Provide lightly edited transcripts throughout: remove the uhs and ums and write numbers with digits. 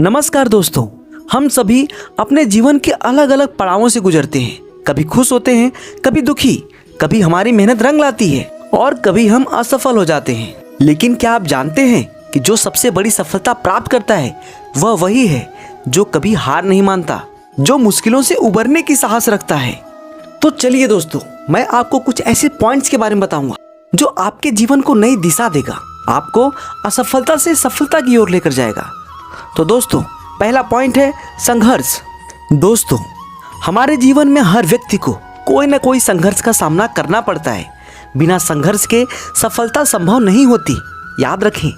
नमस्कार दोस्तों, हम सभी अपने जीवन के अलग अलग पड़ावों से गुजरते हैं। कभी खुश होते हैं, कभी दुखी, कभी हमारी मेहनत रंग लाती है और कभी हम असफल हो जाते हैं। लेकिन क्या आप जानते हैं कि जो सबसे बड़ी सफलता प्राप्त करता है वह वही है जो कभी हार नहीं मानता, जो मुश्किलों से उबरने की साहस रखता है। तो चलिए दोस्तों, मैं आपको कुछ ऐसे पॉइंट्स के बारे में बताऊंगा जो आपके जीवन को नई दिशा देगा, आपको असफलता से सफलता की ओर लेकर जाएगा। तो दोस्तों, पहला पॉइंट है संघर्ष। दोस्तों, हमारे जीवन में हर व्यक्ति को कोई ना कोई संघर्ष का सामना करना पड़ता है। बिना संघर्ष के सफलता संभव नहीं होती। याद रखें,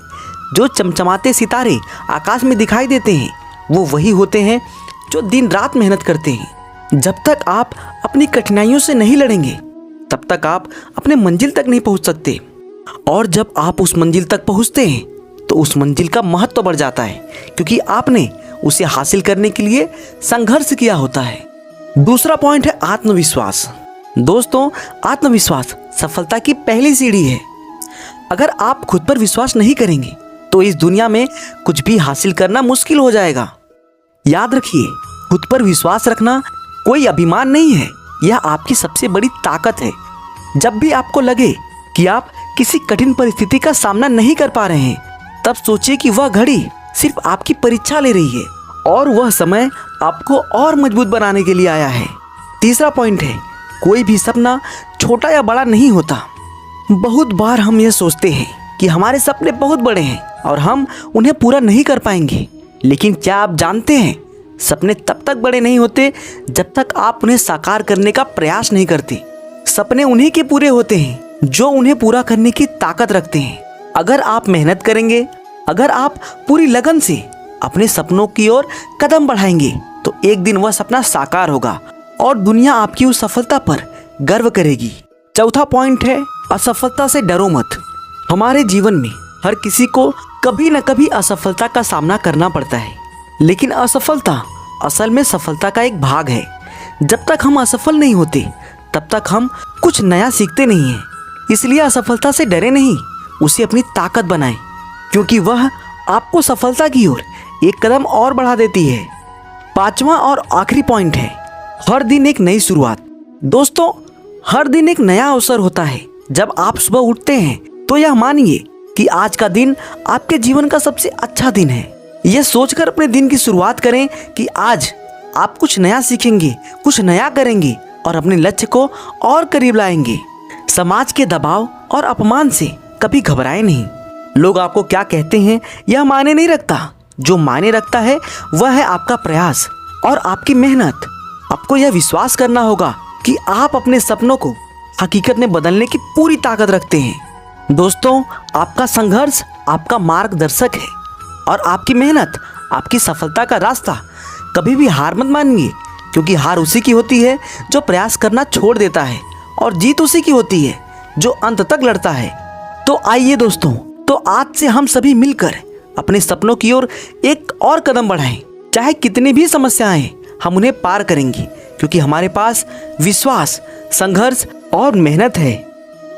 जो चमचमाते सितारे आकाश में दिखाई देते हैं वो वही होते हैं जो दिन रात मेहनत करते हैं। जब तक आप अपनी कठिनाइयों से नहीं लड़ेंगे तब तक आप अपने मंजिल तक नहीं पहुंच सकते। और जब आप उस मंजिल तक पहुंचते हैं तो उस मंजिल का महत्व बढ़ जाता है, क्योंकि आपने उसे हासिल करने के लिए संघर्ष किया होता है। दूसरा पॉइंट है आत्मविश्वास। दोस्तों, आत्मविश्वास सफलता की पहली सीढ़ी है। अगर आप खुद पर विश्वास नहीं करेंगे तो इस दुनिया में कुछ भी हासिल करना मुश्किल हो जाएगा। याद रखिए, खुद पर विश्वास रखना कोई अभिमान नहीं है, यह आपकी सबसे बड़ी ताकत है। जब भी आपको लगे कि आप किसी कठिन परिस्थिति का सामना नहीं कर पा रहे हैं, तब सोचिए कि वह घड़ी सिर्फ आपकी परीक्षा ले रही है और वह समय आपको और मजबूत बनाने के लिए आया है। तीसरा पॉइंट है, कोई भी सपना छोटा या बड़ा नहीं होता। बहुत बार हम यह सोचते हैं कि हमारे सपने बहुत बड़े हैं और हम उन्हें पूरा नहीं कर पाएंगे। लेकिन क्या आप जानते हैं, सपने तब तक बड़े नहीं होते जब तक आप उन्हें साकार करने का प्रयास नहीं करते। सपने उन्हीं के पूरे होते हैं जो उन्हें पूरा करने की ताकत रखते हैं। अगर आप मेहनत करेंगे, अगर आप पूरी लगन से अपने सपनों की ओर कदम बढ़ाएंगे तो एक दिन वह सपना साकार होगा और दुनिया आपकी उस सफलता पर गर्व करेगी। चौथा पॉइंट है, असफलता से डरो मत। हमारे जीवन में हर किसी को कभी न कभी असफलता का सामना करना पड़ता है, लेकिन असफलता असल में सफलता का एक भाग है। जब तक हम असफल नहीं होते तब तक हम कुछ नया सीखते नहीं हैं। इसलिए असफलता से डरे नहीं, उसे अपनी ताकत बनाएं, क्योंकि वह आपको सफलता की ओर एक कदम और बढ़ा देती है। पांचवा और आखिरी पॉइंट है, हर दिन एक नई शुरुआत। दोस्तों, हर दिन एक नया अवसर होता है। जब आप सुबह उठते हैं तो यह मानिए कि आज का दिन आपके जीवन का सबसे अच्छा दिन है। यह सोचकर अपने दिन की शुरुआत करें कि आज आप कुछ नया सीखेंगे, कुछ नया करेंगे और अपने लक्ष्य को और करीब लाएंगे। समाज के दबाव और अपमान से कभी घबराए नहीं। लोग आपको क्या कहते हैं यह मायने नहीं रखता। जो मायने रखता है वह है आपका प्रयास और आपकी मेहनत। आपको यह विश्वास करना होगा कि आप अपने सपनों को हकीकत में बदलने की पूरी ताकत रखते हैं। दोस्तों, आपका संघर्ष आपका मार्गदर्शक है और आपकी मेहनत आपकी सफलता का रास्ता। कभी भी हार मत मानिए, क्योंकि हार उसी की होती है जो प्रयास करना छोड़ देता है और जीत उसी की होती है जो अंत तक लड़ता है। तो आइए दोस्तों, तो आज से हम सभी मिलकर अपने सपनों की ओर एक और कदम बढ़ाएं। चाहे कितनी भी समस्याएं, हम उन्हें पार करेंगे, क्योंकि हमारे पास विश्वास, संघर्ष और मेहनत है।